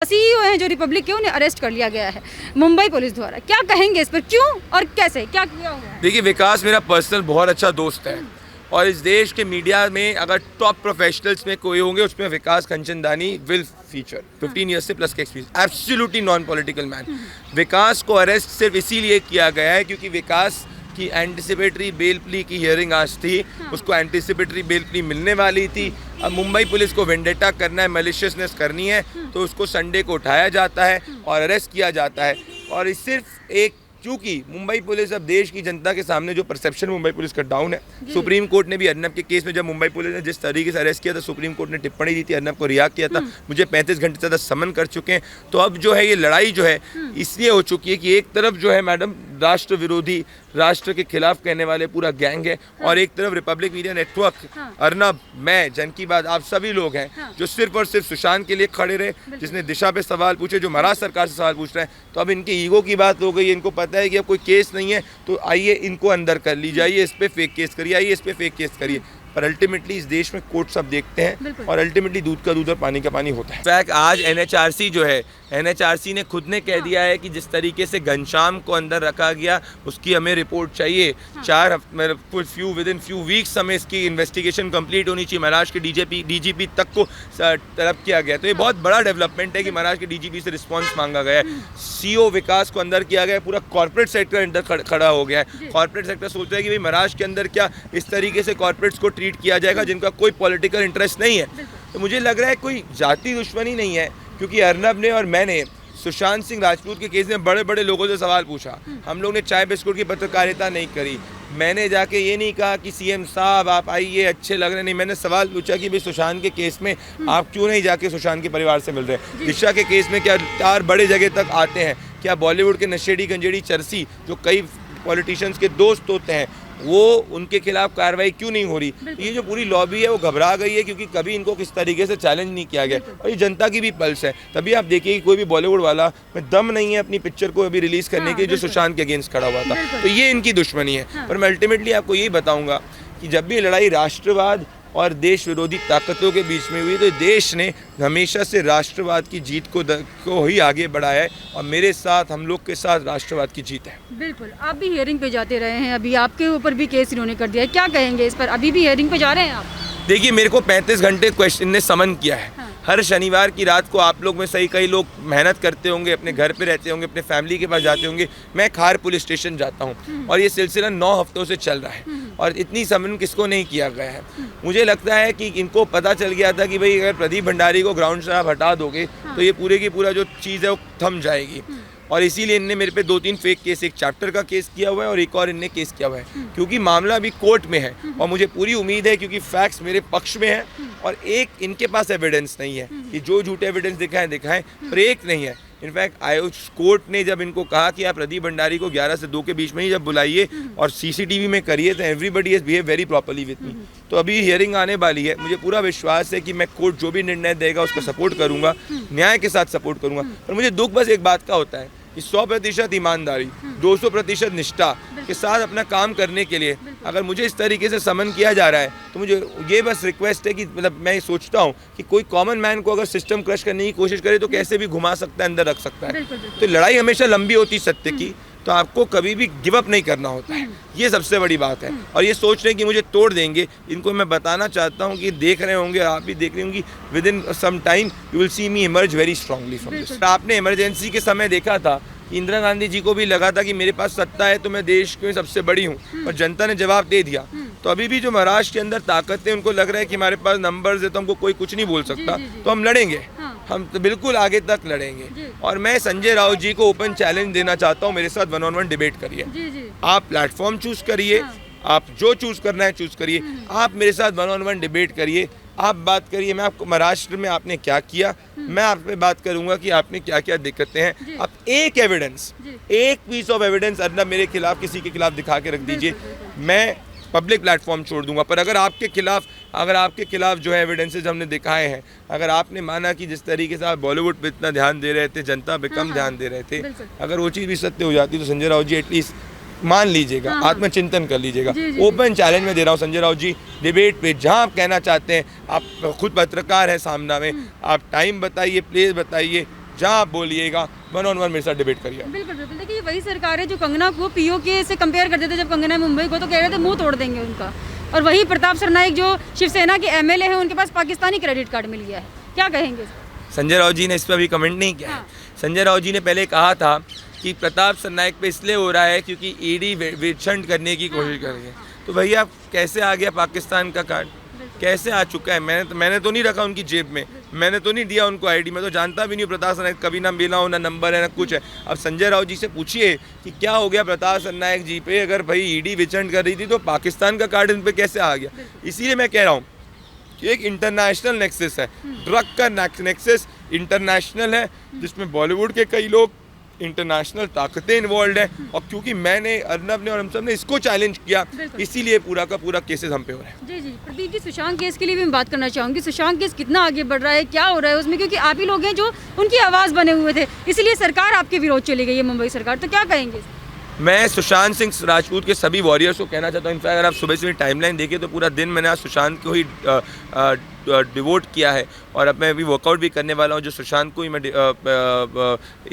CEO हैं जो Republic के, उन्हें अरेस्ट कर लिया गया है मुंबई पुलिस द्वारा। क्या कहेंगे इस पर, क्यों और कैसे, क्या किया हुआ है? देखिए, विकास मेरा पर्सनल बहुत अच्छा दोस्त है और इस देश के मीडिया में अगर टॉप प्रोफेशनल्स में कोई होंगे उसमें Vikas Kanchandani will feature. 15 years से प्लस का experience, absolutely non political man. Vikas को अरेस्ट सिर्फ इसीलिए किया गया है क्योंकि विकास की एंटिसिपेटरी बेल प्ली की हियरिंग आज थी। उसको एंटिसिपेटरी बेल प्ली मिलने वाली थी। अब मुंबई पुलिस को वेंडेटा करना है, मैलिशियसनेस करनी है, तो उसको संडे को उठाया जाता है और अरेस्ट किया जाता है। और इस सिर्फ एक, क्योंकि मुंबई पुलिस अब देश की जनता के सामने जो परसेप्शन मुंबई पुलिस का डाउन है। सुप्रीम कोर्ट ने भी अर्नब के केस में जब मुंबई पुलिस ने जिस तरीके से अरेस्ट किया था, सुप्रीम कोर्ट ने टिप्पणी दी थी, अर्नब को रिहा किया था। मुझे 35 घंटे से ज़्यादा समन कर चुके हैं। तो अब जो है ये लड़ाई जो है इसलिए हो चुकी है कि एक तरफ जो है मैडम राष्ट्र विरोधी, राष्ट्र के खिलाफ कहने वाले पूरा गैंग है और एक तरफ रिपब्लिक मीडिया नेटवर्क, अर्नब, मैं, जन की बात, आप सभी लोग हैं जो सिर्फ और सिर्फ सुशांत के लिए खड़े रहे, जिसने दिशा पे सवाल पूछे, जो महाराष्ट्र सरकार से सवाल पूछ रहे हैं। तो अब इनके ईगो की बात हो गई। इनको पता है कि अब कोई केस नहीं है तो आइए इनको अंदर कर लीजिए, आइए इस पे फेक केस करिए, आइए इस पे फेक केस करिए। पर अल्टीमेटली इस देश में कोर्ट सब देखते हैं और अल्टीमेटली दूध का दूध और पानी का पानी होता है। फैक्ट आज एनएचआरसी जो है, एनएचआरसी ने खुद ने कह दिया है कि जिस तरीके से घनश्याम को अंदर रखा गया उसकी हमें रिपोर्ट चाहिए। 4 हफ्ते विद इन फ्यू वीक्स हमें इसकी इन्वेस्टिगेशन कंप्लीट होनी चाहिए। महाराष्ट्र के डीजीपी तक को तलब किया गया। तो ये बहुत बड़ा डेवलपमेंट है कि महाराष्ट्र के डीजीपी से रिस्पॉन्स मांगा गया है। सीओ विकास को अंदर किया गया, पूरा कॉर्पोरेट सेक्टर अंदर खड़ा हो गया है। कॉर्पोरेट सेक्टर सोच रहा है कि भाई महाराष्ट्र के अंदर क्या इस तरीके से कॉर्पोरेट्स को ट्रीट किया जाएगा जिनका कोई पॉलिटिकल इंटरेस्ट नहीं है। तो मुझे लग रहा है कोई जाति दुश्मनी नहीं है, क्योंकि अर्नब ने और मैंने सुशांत सिंह राजपूत के केस में बड़े बड़े लोगों से सवाल पूछा। हम लोग ने चाय बिस्कुट की पत्रकारिता नहीं करी। मैंने जाके ये नहीं कहा कि सीएम साहब आप आइए, अच्छे लग रहे नहीं। मैंने सवाल पूछा कि भाई सुशांत के केस में आप क्यों नहीं जाके सुशांत के परिवार से मिल रहे? दिशा के केस में क्या 4 बड़े जगह तक आते हैं? क्या बॉलीवुड के नशेड़ी गंजेड़ी चरसी जो कई पॉलिटिशियंस के दोस्त होते हैं, वो उनके खिलाफ कार्रवाई क्यों नहीं हो रही? ये जो पूरी लॉबी है वो घबरा गई है क्योंकि कभी इनको किस तरीके से चैलेंज नहीं किया गया और ये जनता की भी पल्स है। तभी आप देखिए कि कोई भी बॉलीवुड वाला में दम नहीं है अपनी पिक्चर को अभी रिलीज करने के जो सुशांत के अगेंस्ट खड़ा हुआ था। तो ये इनकी दुश्मनी है। पर मैं अल्टीमेटली आपको यही बताऊंगा कि जब भी लड़ाई राष्ट्रवाद और देश विरोधी ताकतों के बीच में हुई तो देश ने हमेशा से राष्ट्रवाद की जीत को ही आगे बढ़ाया है और मेरे साथ, हम लोग के साथ राष्ट्रवाद की जीत है। बिल्कुल, आप भी हियरिंग पे जाते रहे हैं, अभी आपके ऊपर भी केस इन्होंने कर दिया है, क्या कहेंगे इस पर? अभी भी हियरिंग पे जा रहे हैं आप? देखिए, मेरे को 35 घंटे क्वेश्चन ने समन किया है। हर शनिवार की रात को आप लोग में सही कई लोग मेहनत करते होंगे, अपने घर पे रहते होंगे, अपने फैमिली के पास जाते होंगे। मैं खार पुलिस स्टेशन जाता हूँ और ये सिलसिला 9 हफ्तों से चल रहा है और इतनी समन किसको नहीं किया गया है। मुझे लगता है कि इनको पता चल गया था कि भाई अगर प्रदीप भंडारी को ग्राउंड से आप हटा दोगे तो ये पूरे की पूरा जो चीज़ है वो थम जाएगी। और इसीलिए इनने मेरे पे 2-3 फेक केस, एक चैप्टर का केस किया हुआ है और एक और इनने केस किया हुआ है क्योंकि मामला अभी कोर्ट में है और मुझे पूरी उम्मीद है क्योंकि फैक्ट्स मेरे पक्ष में है और एक इनके पास एविडेंस नहीं है कि जो झूठे एविडेंस दिखाएं पर एक नहीं है। इनफैक्ट कोर्ट ने जब इनको कहा कि आप प्रदीप भंडारी को 11 से 2 के बीच में ही जब बुलाइए और सीसीटीवी में करिए तो everybody has behave very properly with me. तो अभी हियरिंग आने वाली है, मुझे पूरा विश्वास है कि मैं कोर्ट जो भी निर्णय देगा उसका सपोर्ट करूंगा, न्याय के साथ सपोर्ट करूंगा। पर मुझे दुख बस एक बात का होता है कि 100% ईमानदारी, 200% निष्ठा के साथ अपना काम करने के लिए अगर मुझे इस तरीके से समन किया जा रहा है तो मुझे ये बस रिक्वेस्ट है कि मतलब मैं सोचता हूँ कि कोई कॉमन मैन को अगर सिस्टम क्रश करने की कोशिश करे तो कैसे भी घुमा सकता है, अंदर रख सकता है। तो लड़ाई हमेशा लंबी होती सत्य की, तो आपको कभी भी गिव अप नहीं करना होता है। ये सबसे बड़ी बात है। और ये सोच रहे हैं कि मुझे तोड़ देंगे, इनको मैं बताना चाहता हूँ कि देख रहे होंगे, आप भी देख रही होंगी, within some time you will see me emerge very strongly from this. आपने इमरजेंसी के समय देखा था, इंदिरा गांधी जी को भी लगा था कि मेरे पास सत्ता है तो मैं देश में सबसे बड़ी हूँ और जनता ने जवाब दे दिया। तो अभी भी जो महाराष्ट्र के अंदर ताकत है, उनको लग रहा है कि हमारे पास नंबर्स है तो हमको कोई कुछ नहीं बोल सकता, तो हम लड़ेंगे। हम तो बिल्कुल आगे तक लड़ेंगे और मैं संजय राउत जी को ओपन चैलेंज देना चाहता हूँ, मेरे साथ 1-on-1 डिबेट करिए। आप प्लेटफॉर्म चूज करिए, आप जो चूज करना है चूज करिए, आप मेरे साथ 1-on-1 डिबेट करिए, आप बात करिए। मैं आपको महाराष्ट्र में आपने क्या किया, मैं आप पे बात करूंगा कि आपने क्या क्या दिक्कतें हैं। आप एक एविडेंस, एक पीस ऑफ एविडेंस अर्नब मेरे खिलाफ, किसी के खिलाफ दिखा के रख दीजिए, मैं पब्लिक प्लेटफॉर्म छोड़ दूंगा। पर अगर आपके खिलाफ जो है एविडेंसेज हमने दिखाए हैं, अगर आपने माना कि जिस तरीके से आप बॉलीवुड पे इतना ध्यान दे रहे थे, जनता पे कम ध्यान दे रहे थे, अगर वो चीज़ भी सत्य हो जाती तो संजय राउत जी एटलीस्ट मान लीजिएगा, आत्मचिंतन कर लीजिएगा। ओपन चैलेंज में दे रहा हूँ संजय राउत जी, डिबेट पे जहाँ आप कहना चाहते हैं, आप खुद पत्रकार हैं सामना में, आप टाइम बताइए, प्लेस बताइए, जहाँ आप बोलिएगा 1-on-1 मेरे साथ डिबेट करिए। बिल्कुल बिल्कुल। देखिए वही सरकार है जो कंगना को पीओके से कंपेयर करते थे, जब कंगना मुंबई को तो कह रहे थे मुंह तोड़ देंगे उनका, और वही प्रताप सरनाइक जो शिवसेना के एमएलए हैं उनके पास पाकिस्तानी क्रेडिट कार्ड मिल गया है। क्या कहेंगे इस पर? संजय राउत जी ने इस पर अभी कमेंट नहीं किया है। संजय राउत जी ने पहले कहा था कि प्रताप सरनाइक पे इसलिए हो रहा है क्योंकि ईडी विछंड करने की कोशिश कर रही है। तो भैया कैसे आ गया पाकिस्तान का कार्ड, कैसे आ चुका है? मैंने तो नहीं रखा उनकी जेब में, मैंने तो नहीं दिया उनको आईडी, मैं तो जानता भी नहीं हूँ प्रताप सरनाइक, कभी ना मिला हो, ना नंबर है, ना कुछ है। अब संजय राउत जी से पूछिए कि क्या हो गया प्रताप सरनाइक जी पे, अगर भाई ईडी विचंड कर रही थी तो पाकिस्तान का कार्ड इन पे कैसे आ गया? इसीलिए मैं कह रहा हूँ कि एक इंटरनेशनल नेक्सस है, ड्रग का नेक्सस इंटरनेशनल है, जिसमें बॉलीवुड के कई लोग, इंटरनेशनल ताकतें इन्वॉल्व हैं, और क्योंकि मैंने, अर्नब ने और हम सब ने इसको चैलेंज किया, इसीलिए पूरा का पूरा केसेस हम पे हो रहा है। जी जी प्रदीप जी, सुशांत केस के लिए भी मैं बात करना चाहूँगी। सुशांत केस कितना आगे बढ़ रहा है, क्या हो रहा है उसमें, क्योंकि आप ही लोग हैं जो उनकी आवाज़ बने हुए थे, इसलिए सरकार आपके विरोध चली गई है, मुंबई सरकार, तो क्या कहेंगे? मैं सुशांत सिंह राजपूत के सभी वॉरियर्स को कहना चाहता हूँ, इनफैक्ट अगर आप सुबह से टाइमलाइन देखिए तो पूरा दिन मैंने आज सुशांत को ही डिवोट किया है, और अब मैं अभी वर्कआउट भी करने वाला हूँ जो सुशांत को ही मैं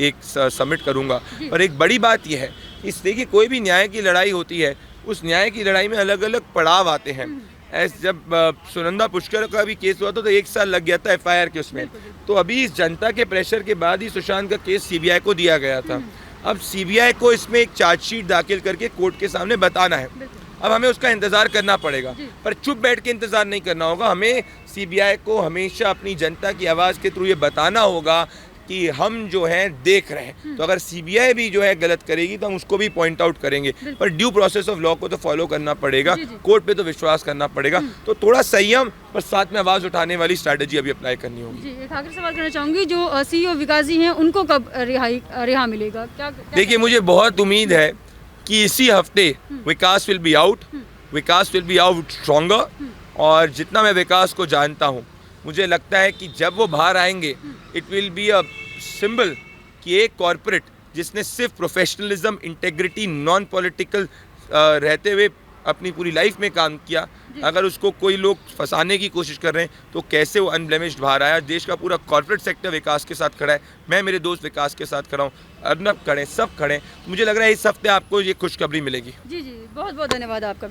एक सबमिट करूँगा। और एक बड़ी बात यह है कि देखिए कोई भी न्याय की लड़ाई होती है, उस न्याय की लड़ाई में अलग अलग पड़ाव आते हैं। जब सुनंदा पुष्कर का भी केस हुआ था तो 1 साल लग गया था एफआईआर के उसमें, तो अभी इस जनता के प्रेशर के बाद ही सुशांत का केस सीबीआई को दिया गया था। अब सीबीआई को इसमें एक चार्जशीट दाखिल करके कोर्ट के सामने बताना है, अब हमें उसका इंतज़ार करना पड़ेगा, पर चुप बैठ के इंतज़ार नहीं करना होगा। हमें सीबीआई को हमेशा अपनी जनता की आवाज़ के थ्रू ये बताना होगा कि हम जो हैं देख रहे हैं, तो अगर सीबीआई भी जो है गलत करेगी तो हम उसको भी पॉइंट आउट करेंगे, पर ड्यू प्रोसेस ऑफ लॉ को तो फॉलो करना पड़ेगा, कोर्ट पे तो विश्वास करना पड़ेगा, तो थोड़ा संयम पर साथ में आवाज़ उठाने वाली स्ट्रैटेजी अभी अप्लाई करनी होगी। जी, एक आखिरी सवाल करना चाहूँगी, जो सीईओ विकास जी हैं उनको कब रिहा मिलेगा? क्या देखिए मुझे बहुत उम्मीद है कि इसी हफ्ते Vikas will be out, Vikas will be out stronger, और जितना मैं विकास को जानता हूँ मुझे लगता है कि जब वो बाहर आएंगे it will be a symbol कि एक कॉरपोरेट जिसने सिर्फ प्रोफेशनलिज्म, इंटेग्रिटी, नॉन पॉलिटिकल रहते हुए अपनी पूरी लाइफ में काम किया, अगर उसको कोई लोग फंसाने की कोशिश कर रहे हैं तो कैसे वो अनब्लेमिश्ड बाहर आया। देश का पूरा कॉर्पोरेट सेक्टर विकास के साथ खड़ा है, मैं मेरे दोस्त विकास के साथ खड़ा हूँ, अर्नब खड़े, सब खड़े, मुझे लग रहा है इस हफ्ते आपको ये खुशखबरी मिलेगी। जी जी, बहुत बहुत धन्यवाद आपका।